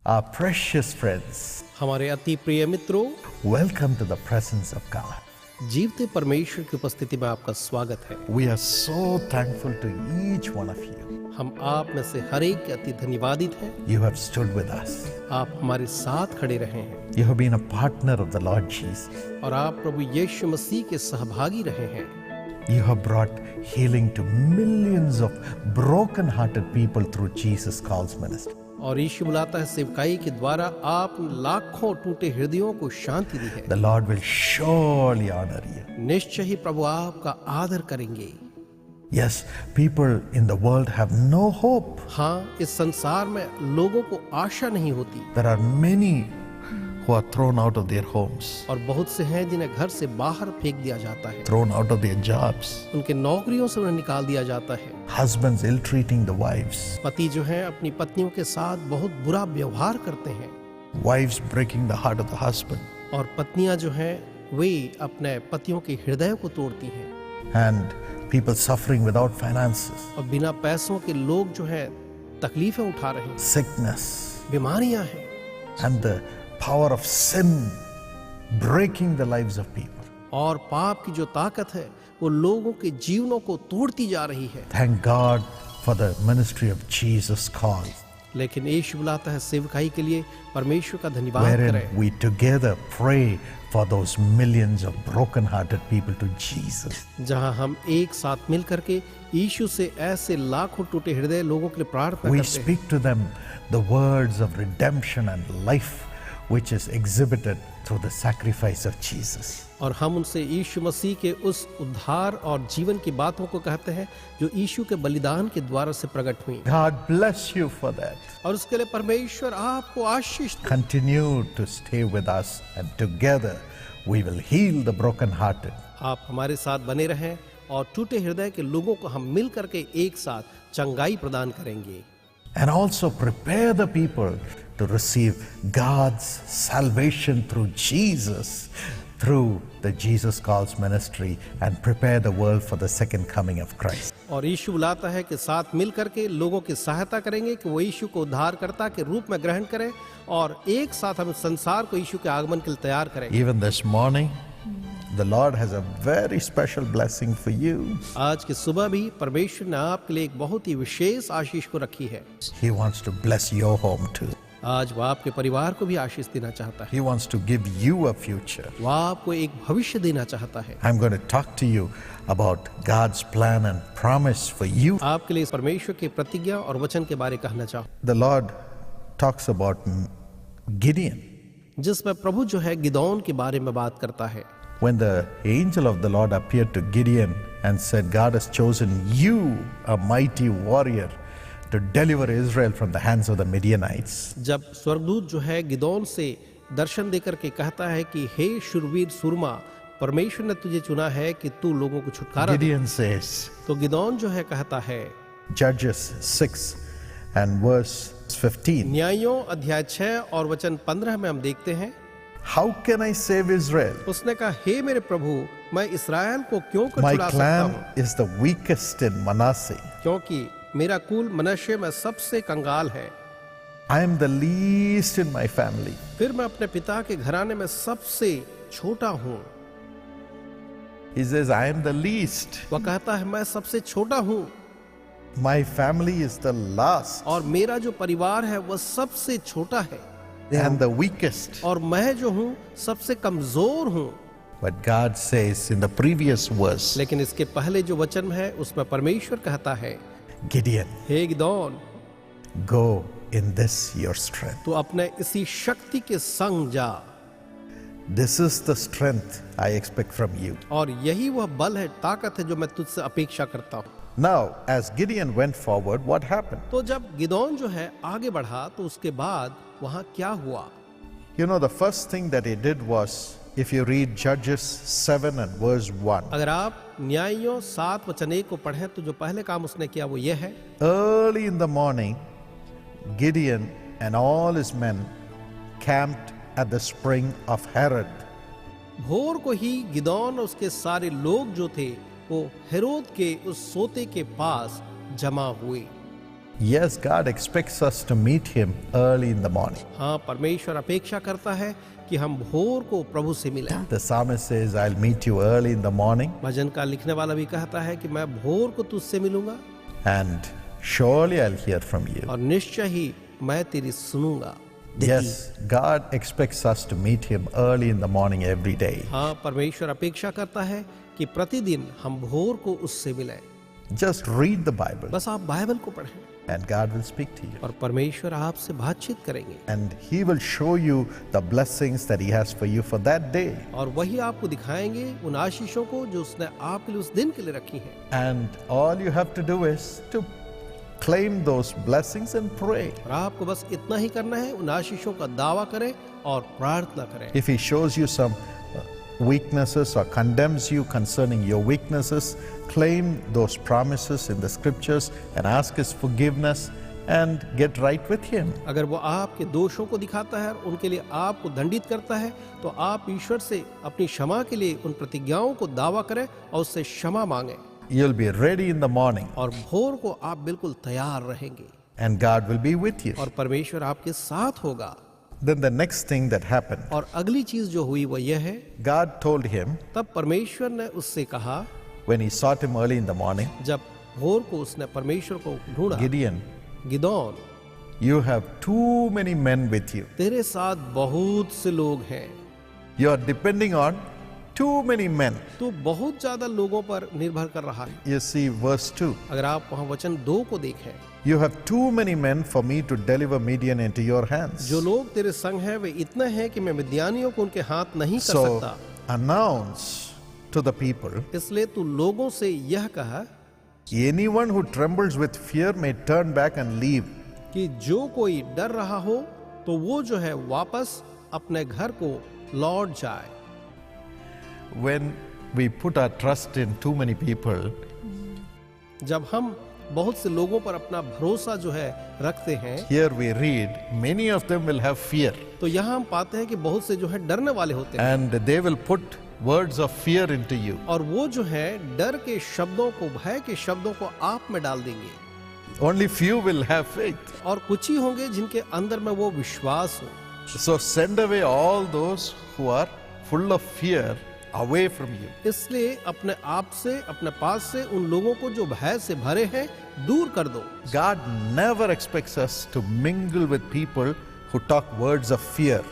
Our precious friends, हमारे अति प्रिय मित्रों, welcome to the presence of God. जीवते परमेश्वर की उपस्थिति में आपका स्वागत है। We are so thankful to each one of you. हम आप में से हर एक के अति धन्यवादित हैं। You have stood with us. आप हमारे साथ खड़े रहे हैं You have been a partner of the Lord Jesus. और आप प्रभु यीशु मसीह के सहभागी रहे हैं। You have brought healing to millions of broken-hearted people through Jesus Calls ministry. और यीशु बुलाता है सेवकाई के द्वारा आप लाखों टूटे हृदयों को शांति दी है। The Lord will surely honor you. निश्चय ही प्रभु आपका आदर करेंगे। Yes, people in the world have no hope. हाँ, इस संसार में लोगों को आशा नहीं होती There are many who are thrown out of their homes, और बहुत से हैं जिन्हें घर से बाहर फेंक दिया जाता है, thrown out of their jobs. उनके नौकरियों से उन्हें निकाल दिया जाता है। Husbands ill-treating the wives. पति जो हैं अपनी पत्नियों के साथ बहुत बुरा व्यवहार करते हैं Wives breaking the heart of the husband. और पत्नियां जो हैं वे अपने पतियों के हृदय को तोड़ती हैं And people suffering without finances. और बिना पैसों के लोग जो हैं तकलीफें उठा रहे हैं, Sickness. बीमारियां हैं And the power of sin breaking the lives of people. और पाप की जो ताकत है वो लोगों के जीवनों को तोड़ती जा रही है। Thank God for the ministry of Jesus Call, लेकिन यीशु बुलाता है सेवकाई के लिए परमेश्वर का धन्यवाद wherein करें we together pray for those millions of broken-hearted people to Jesus. जहां हम एक साथ मिल करके यीशु से ऐसे लाखों टूटे हृदय लोगों के लिए प्रार्थना We करते हैं speak to them the words of redemption and life which is exhibited through the sacrifice of Jesus. और हम उनसे यीशु मसीह के उस उद्धार और जीवन की बातों को कहते हैं जो यीशु के बलिदान के द्वारा से प्रकट हुई God bless you for that. और उसके लिए परमेश्वर आपको आशीष दे। Continue to stay with us and together we will heal the broken-hearted. आप हमारे साथ बने रहें और टूटे हृदय के लोगों को हम मिल करके एक साथ चंगाई प्रदान करेंगे And also prepare the people to receive God's salvation through Jesus, through the Jesus Calls ministry, and prepare the world for the second coming of Christ. और यीशु बुलाता है कि साथ मिल करके लोगों की सहायता करेंगे कि वो यीशु को उद्धारकर्ता के रूप में ग्रहण करें और एक साथ हम संसार को यीशु के आगमन के लिए तैयार करें। Even this morning, the Lord has a very special blessing for you. आज की सुबह भी परमेश्वर ने आपके लिए एक बहुत ही विशेष आशीष को रखी है। He wants to bless your home too. आज वह आपके परिवार को भी आशीष देना चाहता है, He wants to give you a future. वह आपको एक भविष्य देना चाहता है। I'm going to talk to you about God's plan and promise for you. आपके लिए परमेश्वर की प्रतिज्ञा और वचन के बारे कहना चाहूँ, The Lord talks about Gideon. जिसमें प्रभु जो है गिदौन के बारे में बात करता है। When the angel of the Lord appeared to Gideon and said, God has chosen you, a mighty warrior, to deliver Israel from the hands of the Midianites. जब स्वर्गदूत जो है गिदौन से दर्शन देकर के कहता है कि हे शूरवीर सूरमा, परमेश्वर ने तुझे चुना है कि तू लोगों को छुटकारा दे, Gideon says, तो गिदौन जो है कहता है, Judges 6 and verse 15, न्यायों अध्याय 6 और वचन 15 में हम देखते हैं, How can I save Israel? उसने कहा, हे मेरे प्रभु, मैं इस्राएल को क्यों कर My छुड़ा सकता clan हूँ, is the weakest in Manasseh. क्योंकि मेरा कुल मनश्शे में सबसे कंगाल है, I am the least in my family. फिर मैं अपने पिता के घराने में सबसे छोटा हूँ। He says, I am the least. वह कहता है मैं सबसे छोटा हूँ My family is the last और मेरा जो परिवार है वह सबसे छोटा है and the weakest. और मैं जो हूँ सबसे कमजोर हूँ। But God says in the previous verse, लेकिन इसके पहले जो वचन है उसमें परमेश्वर कहता है, Gideon, hey Gideon, go in this your strength. तू अपने इसी शक्ति के संग जा This is the strength I expect from you. और यही वह बल है, ताकत है जो मैं तुझसे अपेक्षा करता हूँ। Now, as Gideon went forward, what happened? तो जब गिदौन जो है आगे बढ़ा तो उसके बाद वहां क्या हुआ? You know, the first thing that he did was, if you read Judges 7 and verse 1, अगर आप न्यायों 7 वचन 1 को पढ़ें तो जो पहले काम उसने किया वो ये है, early in the morning, Gideon and all his men camped at the spring of Harod. भोर को ही गिदौन और उसके सारे लोग जो थे वो हेरोद के उस सोते के पास जमा हुए। Yes, God expects us to meet Him early in the morning. हाँ, परमेश्वर अपेक्षा करता है कि हम भोर को प्रभु से मिलें। The psalmist says, I'll meet you early in the morning, भजन का लिखने वाला भी कहता है कि मैं भोर को तुझसे मिलूंगा and surely I'll hear from you. और निश्चय ही मैं तेरी सुनूंगा। Yes, God expects us to meet Him early in the morning every day. हाँ, परमेश्वर अपेक्षा करता है कि प्रतिदिन हम भोर को उससे मिलें। Just read the Bible, बस आप बाइबल को पढ़ें and God will speak to you. और परमेश्वर आपसे बातचीत करेंगे And He will show you the blessings that He has for you for that day. और वही आपको दिखाएंगे उन आशीषों को जो उसने आपके लिए उस दिन के लिए रखी हैं। And all you have to do is to claim those blessings and pray. और आपको बस इतना ही करना है, उन आशीषों का दावा करें और प्रार्थना करें। If He shows you some weaknesses or condemns you concerning your weaknesses, claim those promises in the scriptures and ask His forgiveness and get right with Him. अगर वो आपके दोषों को दिखाता है और उनके लिए आपको दंडित करता है तो आप ईश्वर से अपनी क्षमा के लिए उन प्रतिज्ञाओं को दावा करें और उससे क्षमा मांगें You'll be ready in the morning, और भोर को आप बिल्कुल तैयार रहेंगे and God will be with you. और परमेश्वर आपके साथ होगा। Then the next thing that happened, और अगली चीज जो हुई वो यह है, God told him तब परमेश्वर ने उससे कहा, when he sought him early in the morning, जब भोर को उसने परमेश्वर को ढूंढा, Gideon, Gideon, you have too many men with you. तेरे साथ बहुत से लोग हैं, You are depending on too many men. तू बहुत ज्यादा लोगों पर निर्भर कर रहा है। You see verse 2. अगर आप वहां वचन 2 को देखें, You have too many men for me to deliver Midian into your hands. जो लोग तेरे संग हैं वे इतने हैं कि मैं मिद्यानियों को उनके हाथ नहीं कर So सकता। announce to the people, इसलिए तू लोगों से यह कहा anyone who trembles with fear may turn back and leave. कि जो कोई डर रहा हो तो वो जो है वापस अपने घर को लौट जाए। When we put our trust in too many people, जब हम बहुत से लोगों पर अपना भरोसा जो है रखते हैं, here we read, many of them will have fear तो यहाँ हम पाते हैं कि बहुत से जो है डरने वाले होते हैं and they will put words of fear into you. और वो जो है डर के शब्दों को, भय के शब्दों को आप में डाल देंगे Only few will have faith. और कुछ ही होंगे जिनके अंदर में वो विश्वास हो। So send away all those who are full of fear away from you. इसलिए अपने आप से, अपने पास से उन लोगों को जो भय से भरे हैं दूर कर दो। God never expects us to mingle with people who talk words of fear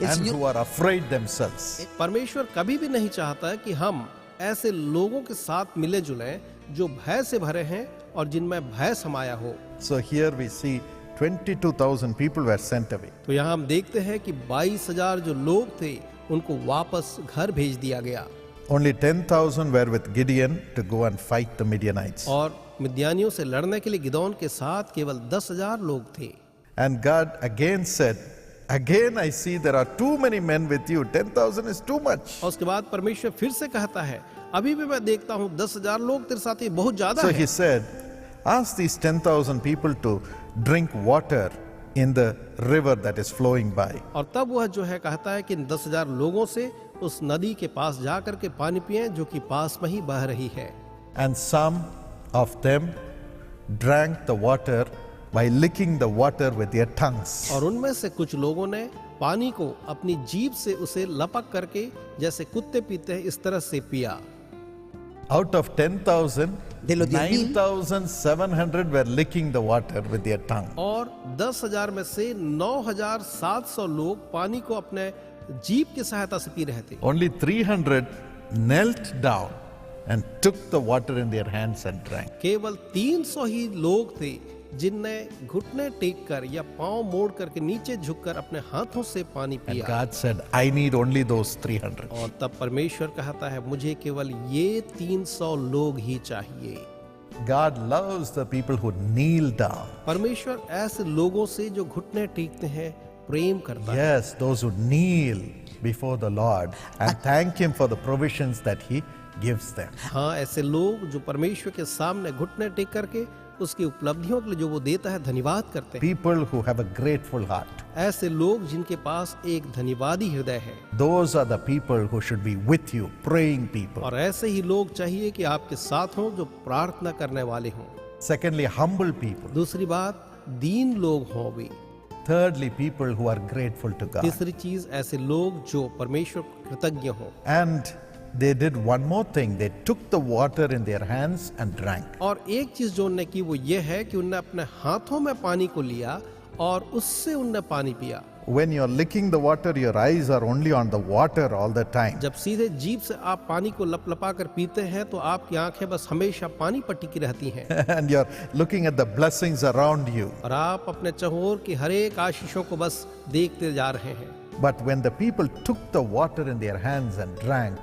and who are afraid themselves. परमेश्वर कभी भी नहीं चाहता कि हम ऐसे लोगों के साथ मिले जुलें जो भय से भरे हैं और जिनमें भय समाया हो। So here we see 22,000 people were sent away. तो यहाँ हम देखते हैं कि 22,000 जो लोग थे उनको वापस घर भेज दिया गया Only 10,000 were with Gideon to go and fight the Midianites. और मिद्यानियों से लड़ने के लिए गिदोन के साथ केवल 10,000 लोग थे। And God again said, again I see there are too many men with you. 10,000 is too much. और उसके बाद परमेश्वर फिर से कहता है, अभी भी मैं देखता हूँ 10,000 लोग तेरे साथ, ये बहुत ज्यादा So है। he said, ask these 10,000 people to drink water in the river that is flowing by. और तब वह जो है कहता है कि 10,000 लोगों से उस नदी के पास जाकर के पानी पिएं जो कि पास में ही बह रही है। And some of them drank the water by licking the water with their tongues. और उनमें से कुछ लोगों ने पानी को अपनी जीभ से उसे लपक करके जैसे कुत्ते पीते हैं इस तरह से पिया। Out of 10,000, De los 10,000, 9,700 were licking the water with their tongue. और 10,000 में से 9,700 लोग पानी को अपने जीभ की सहायता से पी रहे थे। Only 300 knelt down and took the water in their hands and drank. केवल 300 ही लोग थे जिनने घुटने टेक कर या पांव मोड़ करके नीचे झुककर अपने हाथों से पानी And पिया। God said, I need only those 300. और तब परमेश्वर कहता है मुझे केवल ये 300 लोग ही चाहिए। God loves the people who kneel down. परमेश्वर ऐसे लोगों से जो घुटने टेकते हैं प्रेम करता है। Yes, those who kneel before the Lord and thank Him for the provisions that He gives them. हाँ, ऐसे लोग जो परमेश्वर के सामने घुटने टेक करके उसकी उपलब्धियों के लिए जो वो देता है धन्यवाद करते हैं। People who have a grateful heart. ऐसे लोग जिनके पास एक धन्यवादी हृदय है। Those are the people who should be with you, praying people. और ऐसे ही लोग चाहिए कि आपके साथ हों जो प्रार्थना करने वाले हों। Secondly, humble people. दूसरी बात, दीन लोग हों वे। Thirdly, people who are grateful to God. तीसरी चीज, ऐसे लोग जो परमेश्वर को कृतज्ञ हों। And they did one more thing. They took the water in their hands and drank. और एक चीज जो उनने की वो ये है कि उनने अपने हाथों में पानी को लिया और उससे उनने पानी पिया। When you're licking the water, your eyes are only on the water all the time. जब सीधे जीभ से आप पानी को लपलपा कर पीते हैं तो आपकी आंखें बस हमेशा पानी पर टिकी रहती हैं And you're looking at the blessings around you. और आप अपने चहुओर की हर एक आशीषों को बस देखते जा रहे हैं। But when the people took the water in their hands and drank,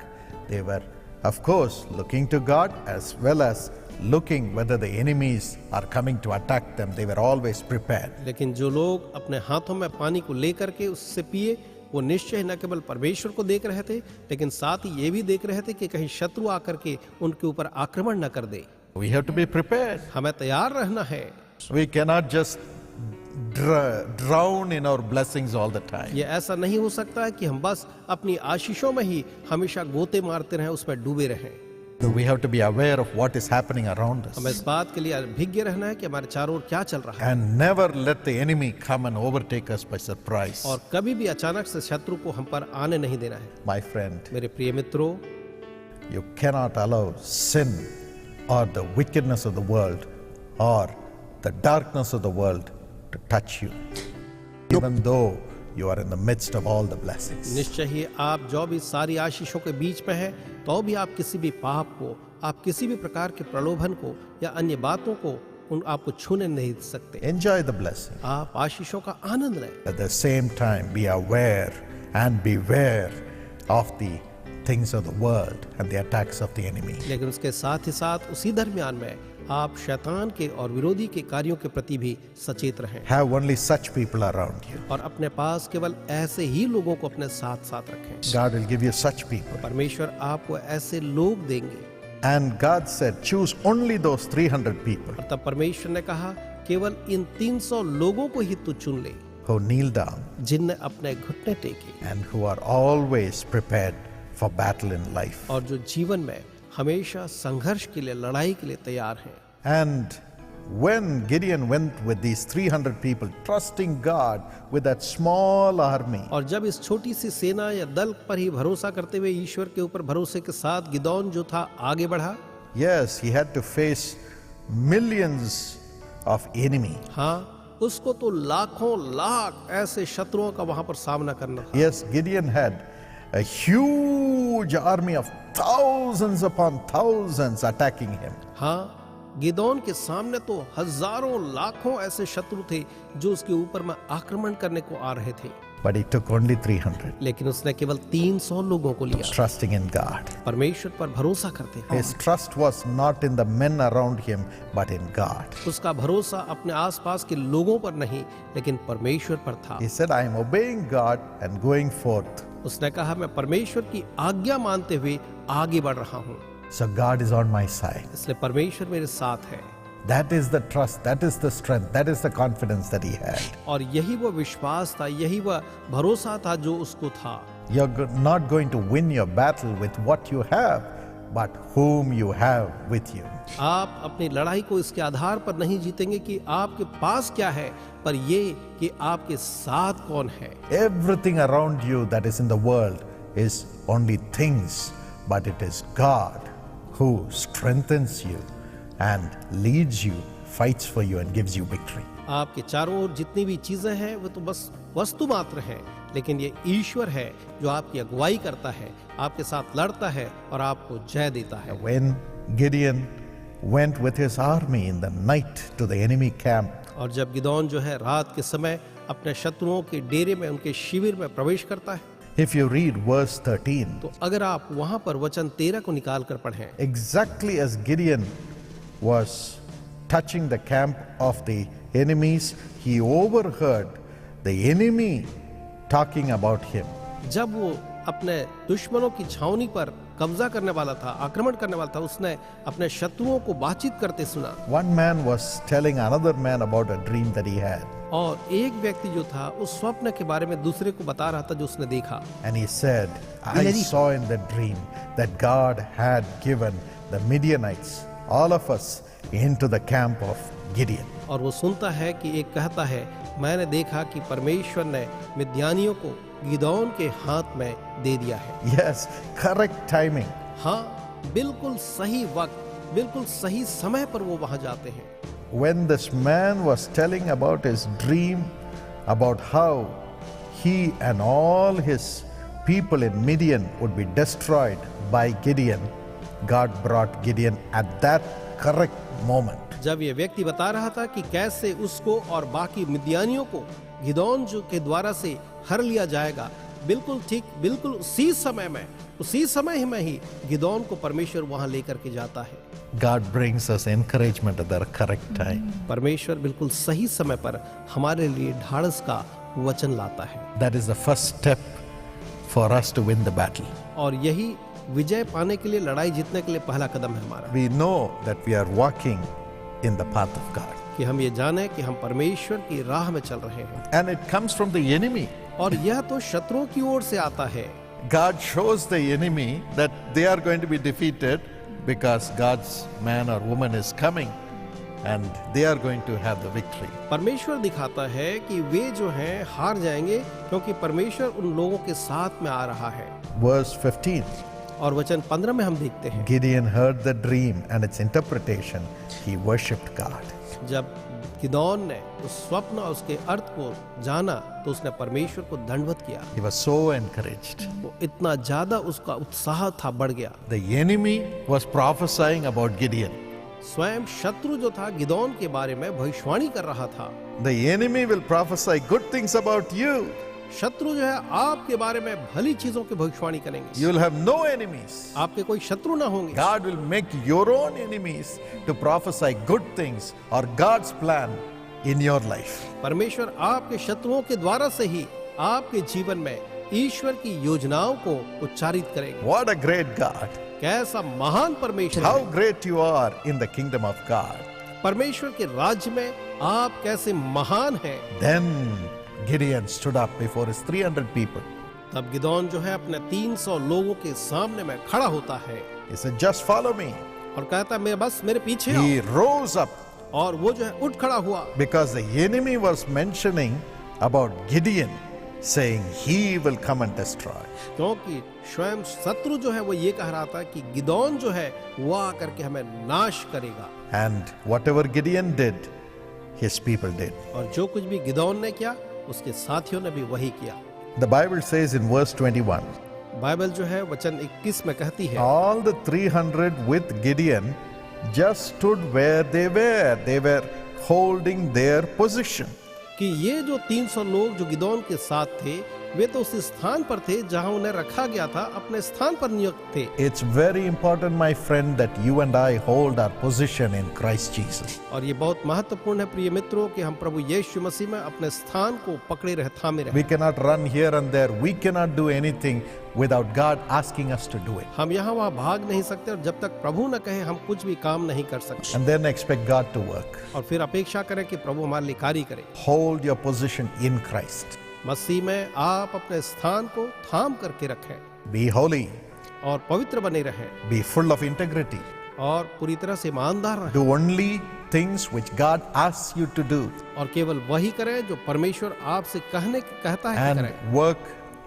they were, of course, looking to God as well as looking whether the enemies are coming to attack them. They were always prepared. लेकिन जो लोग अपने हाथों में पानी को लेकर के उससे पिए, वो निश्चय न केवल परमेश्वर को देख रहे थे, लेकिन साथ ही ये भी देख रहे थे कि कहीं शत्रु आकर के उनके ऊपर आक्रमण न कर दे। We have to be prepared. हमें तैयार रहना है। We cannot just drown in our blessings all the time. ये ऐसा नहीं हो सकता है कि हम बस अपनी आशीषों में ही हमेशा गोते मारते रहें, उसमें डूबे रहें। We have to be aware of what is happening around us. हमें इस बात के लिए अभिज्ञ रहना है कि हमारे चारों ओर क्या चल रहा है And never let the enemy come and overtake us by surprise. और कभी भी अचानक से शत्रु को हम पर आने नहीं देना है। My friend, मेरे प्रिय मित्रों, you cannot allow sin or the wickedness of the world or the darkness of the world to touch you, even though you are in the midst of all the blessings. निश्चय ही आप जो भी सारी आशीषों के बीच में हैं, तो भी आप किसी भी पाप को, आप किसी भी प्रकार के प्रलोभन को या अन्य बातों को आपको छूने नहीं दे सकते। Enjoy the blessing. आप आशीषों का आनंद लें। At the same time, be aware and beware of the things of the world and the attacks of the enemy. लेकिन उसके साथ ही साथ उसी दरमियान में आप शैतान के और विरोधी के कार्यों के प्रति भी सचेत रहें। Have only such people around you. और अपने पास केवल ऐसे ही लोगों को अपने साथ साथ रखें। God will give you such people. परमेश्वर आपको ऐसे लोग देंगे। And God said, choose only those 300 people और तब परमेश्वर ने कहा, केवल इन 300 लोगों को ही तू चुन ले, who kneel down जिनने अपने घुटने टेके and who are always prepared for battle in life. और जो जीवन में हमेशा संघर्ष के लिए, लड़ाई के लिए तैयार हैं। And when Gideon went with these 300 people, trusting God with that small army, और जब इस छोटी सी सेना या दल पर ही भरोसा करते हुए ईश्वर के ऊपर भरोसे के साथ गिदोन जो था आगे बढ़ा, yes, he had to face millions of enemy. हाँ, उसको तो लाखों लाख ऐसे शत्रुओं का वहां पर सामना करना था। Yes, Gideon had a huge army of thousands upon thousands attacking him. हाँ, गिदोन के सामने तो हजारों लाखों ऐसे शत्रु थे जो उसके ऊपर में आक्रमण करने को आ रहे थे। But he took only 300, लेकिन उसने केवल 300 लोगों को लिया, trusting in God. परमेश्वर पर भरोसा करते हुए। His trust was not in the men around him, but in God. उसका भरोसा अपने आसपास के लोगों पर नहीं, लेकिन परमेश्वर पर था। He said, I am obeying God and going forth. उसने कहा, मैं परमेश्वर की आज्ञा मानते हुए आगे बढ़ रहा हूँ, So God is on my side. इसलिए परमेश्वर मेरे साथ है। That is the trust, that is the strength, that is the confidence that he had. और यही वो विश्वास था, यही वह भरोसा था जो उसको था। You're not going to win your battle with what you have, but whom you have with you. आप अपनी लड़ाई को इसके आधार पर नहीं जीतेंगे कि आपके पास क्या है, पर ये कि आपके साथ कौन है। Everything around you that is in the world is only things, but it is God who strengthens you and leads you, fights for you and gives you victory. आपके चारों ओर जितनी भी चीजें हैं वो तो बस वस्तु मात्र हैं, लेकिन ये ईश्वर है जो आपकी अगुवाई करता है, आपके साथ लड़ता है और आपको जय देता है। When Gideon went with his army in the night to the enemy camp, और जब गिदोन जो है रात के समय अपने शत्रुओं के डेरे में, उनके शिविर में प्रवेश करता है, if you read verse 13, तो अगर आप वहां पर वचन 13 को निकाल कर पढ़ें, exactly as Gideon was touching the camp of the enemies, he overheard the enemy talking about him. जब वो अपने दुश्मनों की छावनी पर कब्जा करने वाला था, आक्रमण करने वाला था, उसने अपने शत्रुओं को बातचीत करते सुना। One man was telling another man about a dream that he had. और एक व्यक्ति जो था उस स्वप्न के बारे में दूसरे को बता रहा था जो उसने देखा। And he said, I saw in the dream that God had given the Midianites all of us into the camp of Gideon. और वो सुनता है कि एक कहता है, मैंने देखा कि परमेश्वर ने मिद्यानियों को गिदोन के हाथ में दे दिया है। Yes, correct timing. हाँ, बिल्कुल सही वक्त, बिल्कुल सही समय पर वो वहां जाते हैं। When this man was telling about his dream, about how he and all his people in Midian would be destroyed by Gideon, God brought Gideon at that correct moment. जब ये व्यक्ति बता रहा था कि कैसे उसको और बाकी मिद्यानियों को गिदोन जो के द्वारा से हर लिया जाएगा, बिल्कुल ठीक, बिल्कुल उसी समय ही में ही गिदोन को परमेश्वर वहां लेकर के जाता है। God brings us encouragement at the correct time. परमेश्वर बिल्कुल सही समय पर हमारे लिए ढाढ़स का वचन लाता है। That is the first step for us to win the battle. और यही विजय पाने के लिए, लड़ाई जीतने के लिए पहला कदम है हमारा, We know that we are walking in the path of God. कि हम ये जाने कि हम परमेश्वर की राह में चल रहे हैं। And it comes from the enemy. और यह तो शत्रुओं की ओर से आता है। God shows the enemy that they are going to be defeated because God's man or woman is coming and they are going to have the victory. परमेश्वर दिखाता है कि वे जो हैं हार जाएंगे, क्योंकि परमेश्वर उन लोगों के साथ में आ रहा है। Verse 15. और वचन 15 में हम देखते हैं, Gideon heard the dream and its interpretation. He worshipped God. जब गिदोन ने उस स्वप्न और उसके अर्थ को जाना तो उसने परमेश्वर को दंडवत किया। He was so encouraged. वो इतना ज्यादा उसका उत्साह था, बढ़ गया। The enemy was prophesying about Gideon. स्वयं शत्रु जो था गिदोन के बारे में भविष्यवाणी कर रहा था। The enemy will prophesy good things about you. शत्रु जो है आपके बारे में भली चीजों की भविष्यवाणी करेंगे। You will have no enemies. आपके कोई शत्रु ना होंगे। God will make your own enemies to prophesy good things or God's plan in your life. परमेश्वर आपके शत्रुओं के द्वारा से ही आपके जीवन में ईश्वर की योजनाओं को उच्चारित करेंगे। What a great God. कैसा महान परमेश्वर How है। great you are in the kingdom of God. परमेश्वर के राज्य में आप कैसे महान हैं। Then Gideon stood up before his 300 people. तब गिदोन जो है अपने 300 लोगों के सामने में खड़ा होता है He said, just follow me. और कहता है मेरे पीछे He आओ। rose up और वो जो है उठ खड़ा हुआ, because the enemy was mentioning about Gideon, saying he will come and destroy. क्योंकि स्वयं शत्रु जो है वो ये कह रहा था कि गिदोन जो है वो आकर के हमें नाश करेगा। And whatever Gideon did, his people did. और जो कुछ भी गिदोन ने किया उसके साथियों ने भी वही किया। The Bible says in verse 21, Bible जो है वचन 21 में कहती है, all the 300 with Gideon just stood where they were. They were holding their position. कि ये जो 300 लोग जो गिदोन के साथ थे वे तो उस स्थान पर थे जहां उन्हें रखा गया था, अपने स्थान पर नियुक्त थे। It's very important, my friend, that you and I hold our position in Christ Jesus. और ये बहुत महत्वपूर्ण है प्रिय मित्रों कि हम प्रभु यीशु मसीह में अपने स्थान को पकड़े रहे, थामे रहे। We cannot run here and there. We cannot do anything without God asking us to do it. हम यहाँ वहाँ भाग नहीं सकते और जब तक प्रभु न कहे हम कुछ भी काम नहीं कर सकते। And then expect God to work. और फिर अपेक्षा करें कि प्रभु हमारे लिए कार्य करे। Hold your position in Christ. मसीह में आप अपने स्थान को थाम करके रखें Be holy. और पवित्र बने रहें Be full of integrity. और पूरी तरह से ईमानदार रहें Do only things which God asks you to do. और केवल वही करें जो परमेश्वर आपसे कहता है कि And करें work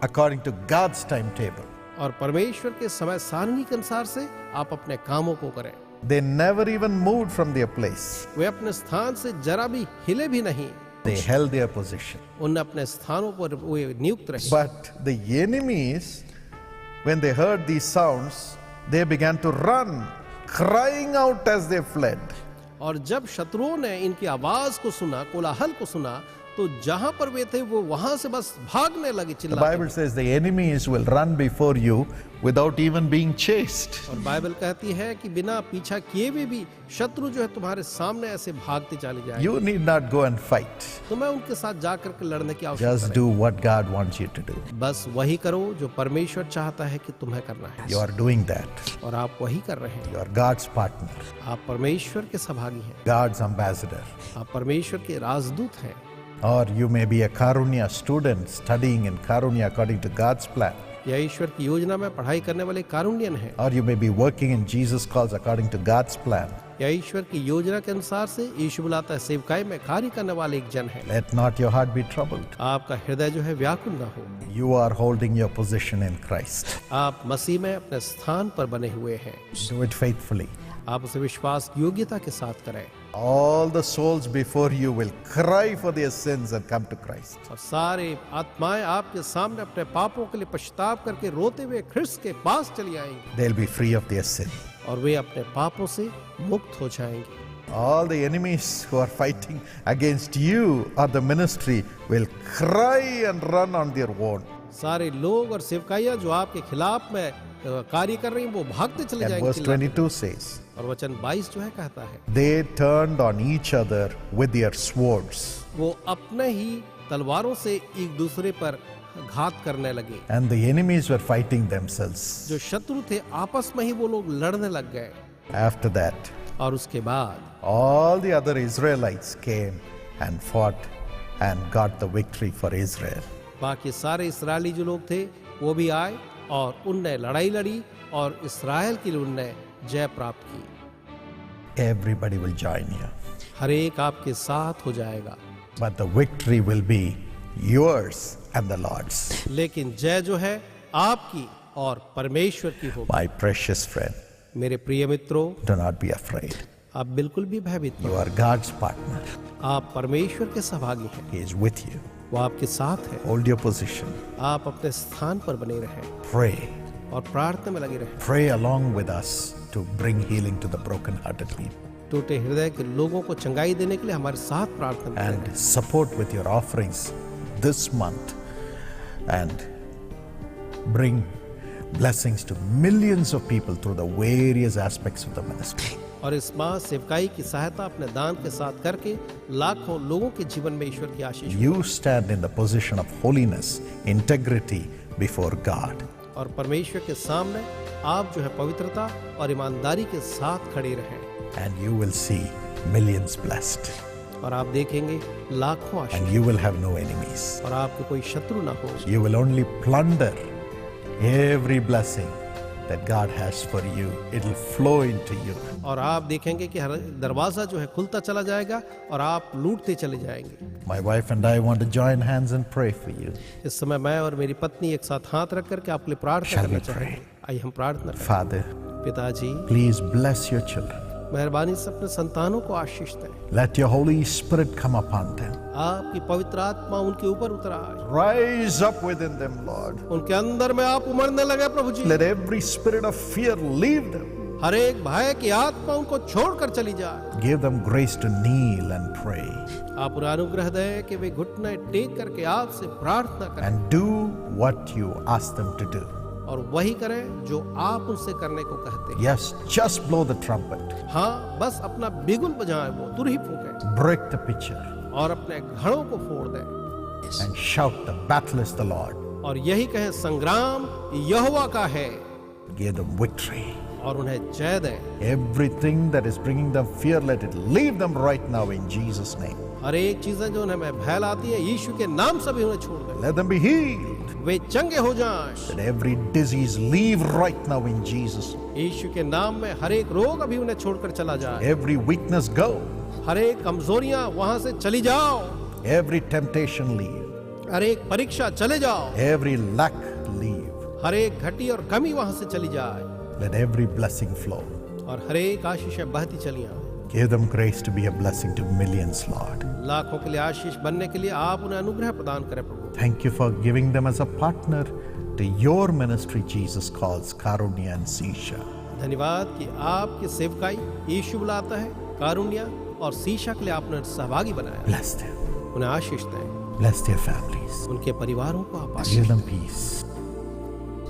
according to God's timetable. और परमेश्वर के समय सारणी के अनुसार से आप अपने कामों को करें। They never even moved from their place. वे अपने स्थान से जरा भी हिले भी नहीं, They held their position. उन्हें अपने स्थानों पर वे नियुक्त रहे। But the enemies, when they heard these sounds, they began to run, crying out as they fled. और जब शत्रुओं ने इनकी आवाज को सुना, कोलाहल को सुना, तो जहां पर वे थे वो वहां से बस भागने लगे, The चिल्लाते। Bible says the enemies will run before you without even being chased. और बाइबल कहती है कि बिना पीछा किए भी शत्रु जो है तुम्हारे सामने ऐसे भागते चले जाएंगे। You need not go and fight. तुम्हें उनके साथ जाकर के लड़ने की आवश्यकता Just नहीं। do what God wants you to do. बस वही करो जो परमेश्वर चाहता है कि तुम्हें करना है, You are doing that. और आप वही कर रहे हैं। You are God's partner, आप परमेश्वर के सहभागी हैं, God's ambassador. आप परमेश्वर के राजदूत हैं। Or you may be a Karunya student studying in Karunya according to God's plan. या ईश्वर की योजना में पढ़ाई करने वाले कारुण्यन हैं। Or you may be working in Jesus Calls according to God's plan. या ईश्वर की योजना के अनुसार से यीशु बुलाता है सेवकाई में कार्य करने वाले एक जन है। Let not your heart be troubled. आपका हृदय जो है व्याकुल ना हो। You are holding your position in Christ. आप मसीह में अपने स्थान पर बने हुए हैं। Do it faithfully. आप उसे विश्वास योग्यता के साथ करें। All the souls before you will cry for their sins and come to Christ. और सारे आत्माएं आपके सामने अपने पापों के लिए पश्चाताप करके रोते हुए ख्रिस्त के पास चली आएंगी They'll be free of their sin. और वे अपने पापों से मुक्त हो जाएंगे। All the enemies who are fighting against you or the ministry will cry and run on their own. सारे लोग और सेवकाइयां जो आपके खिलाफ में कार्य कर रही हैं वो भागते चले And जाएंगे verse चिल्लाते। 22 says, और वचन 22 जो है कहता है they turned on each other with their swords. वो अपने ही तलवारों से एक दूसरे पर घात करने लगे। And the enemies were fighting themselves. जो शत्रु थे आपस में ही वो लोग लड़ने लग गए। After that, और उसके बाद all the other Israelites came and fought and got the victory for Israel. बाकी सारे इस्राएली जो लोग थे वो भी आए और उनने लड़ाई लड़ी और इस्राएल के लिए उनने जय प्राप्त की। Everybody will join you. हर एक आपके साथ हो जाएगा, But the victory will be yours and the Lord's. लेकिन जय जो है आपकी और परमेश्वर की होगी। My precious friend, मेरे प्रिय मित्रों, do not be afraid. आप बिल्कुल भी भयभीत You नहीं। are God's partner. आप परमेश्वर के सहभागी हैं, He is with you. वो आपके साथ है। Hold your position. आप अपने स्थान पर बने रहें Pray. और प्रार्थना में लगे रहें। Pray along with us to bring healing to the broken-hearted people. टूटे हृदय के लोगों को चंगाई देने के लिए हमारे साथ प्रार्थना करें। And support with your offerings this month and bring blessings to millions of people through the various aspects of the ministry. और इस माह सेवकाई की सहायता अपने दान के साथ करके लाखों लोगों के जीवन में ईश्वर की आशीष। You stand in the position of holiness, integrity before God. और परमेश्वर के सामने आप जो है पवित्रता और ईमानदारी के साथ खड़े रहें And you will see millions blessed. और आप देखेंगे लाखों आशीष And you will have no enemies. और आपके कोई शत्रु ना हो। You will only plunder every blessing that God has for you. It will flow into you. और आप देखेंगे कि हर दरवाजा जो है खुलता चला जाएगा और आप लूटते चले जाएंगे। My wife and I want to join hands and pray for you. इस समय मैं और मेरी पत्नी एक साथ हाथ रख करके आपके लिए प्रार्थना Shall करना we चाहेंगे। आइए हम प्रार्थना करें। Father, पिताजी, please bless your children. मेहरबानी से अपने संतानों को आशीष दें। Let your Holy Spirit come upon them. आपकी पवित्र आत्मा उनके ऊपर उतर आए, Rise up within them, Lord. उनके अंदर में आप उमड़ने लगे प्रभु जी। Let every spirit of fear leave them. हर एक भय की आत्मा उनको छोड़कर चली जाए। Give them grace to kneel and pray आप उन्हें अनुग्रह दें कि वे घुटने टेक करके आपसे प्रार्थना करें and do what you ask them to do. और वही करें जो आप उनसे करने को कहते हैं। Yes, just blow the trumpet. हाँ, बस अपना बिगुल बजाएं, वो तुरही फूकें Break the pitcher और अपने घड़ों को फोड़ दें and shout, the battle is the Lord. और यही कहें संग्राम यहोवा का है Give them victory. और उन्हें जय दें। Everything that is bringing them fear, let it leave them right now in Jesus' name. हर एक चीजें जो उन्हें भय लाती है यीशु के नाम से भी उन्हें छोड़ दें। Let them be healed. वे चंगे हो जाएं। Let every disease leave right now in Jesus' name. यीशु के नाम में हर एक रोग अभी उन्हें छोड़कर चला जाए। Every weakness go. हर एक कमजोरियां वहां से चली जाओ। Every temptation leave. हर एक परीक्षा चले जाओ। Every lack leave. हर एक घटी और कमी वहां से चली जाए Let every blessing flow. और हर एक आशीषें बहती चली आए। Give them grace to be a blessing to millions, Lord. लाखों के लिए आशीष बनने के लिए आप उन्हें अनुग्रह प्रदान करें प्रभु। Thank you for giving them as a partner to your ministry Jesus calls Karunya and Sisha. धन्यवाद कि आपकी सेवकाई यीशु बुलाता है, कारुण्या और सीशा के लिए आपने सहभागी बनाया। Bless them. उन्हें आशीष दें, Bless their families. उनके परिवारों को आप आशीष Give them peace.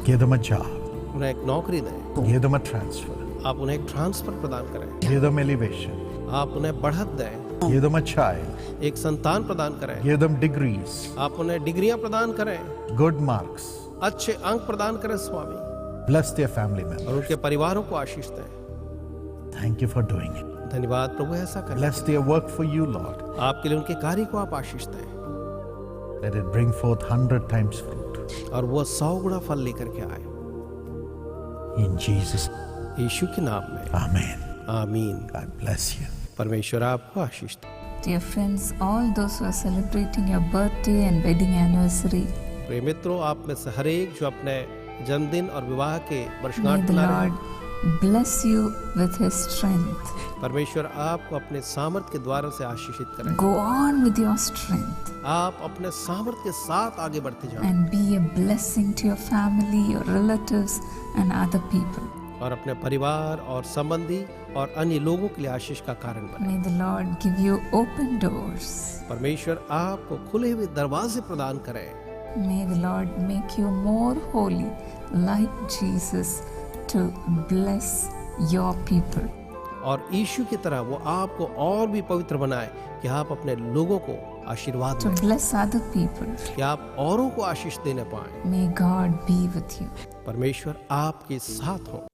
Give them a job. उन्हें एक नौकरी दें, Give them a transfer. आप उन्हें एक ट्रांसफर प्रदान करें, Give them elevation. आप उन्हें बढ़त दें, Give them a child. एक संतान प्रदान करें, Give them degrees. आप उन्हें डिग्रियां प्रदान करें, Good marks. अच्छे अंक प्रदान करें स्वामी Bless their family और members. उनके परिवारों को आशीष दें। Thank you for doing it. धन्यवाद प्रभु ऐसा करें। Bless their work for you, Lord. आपके लिए उनके कार्य को आप आशीष दें Let it bring forth 100 times fruit. और वो 100 गुना फल लेकर के आए In Jesus' यीशु के नाम में, Amen. आमीन। God bless you. परमेश्वर आपको आशीष दे। Dear friends, all those who are celebrating your birthday and wedding anniversary, प्रिय मित्रों, आप में से हर एक जो अपने जन्मदिन और विवाह के may वर्षगांठ the मना रहे हैं, Lord bless you with His strength. परमेश्वर आपको अपने सामर्थ के द्वारा से आशीषित करें। Go on with your strength आप अपने सामर्थ के साथ आगे बढ़ते जाएं and be a blessing to your family, your relatives, and other people. और अपने परिवार और संबंधी और अन्य लोगों के लिए आशीष का कारण बने। May the Lord give you open doors. परमेश्वर आपको खुले हुए दरवाजे प्रदान करें। May the Lord make you more holy like Jesus to bless your people. और यीशु की तरह वो आपको और भी पवित्र बनाए कि आप अपने लोगों को आशीर्वाद To दें, bless other people. कि आप औरों को आशीष देने पाएं। May God be with you. परमेश्वर आपके साथ हो।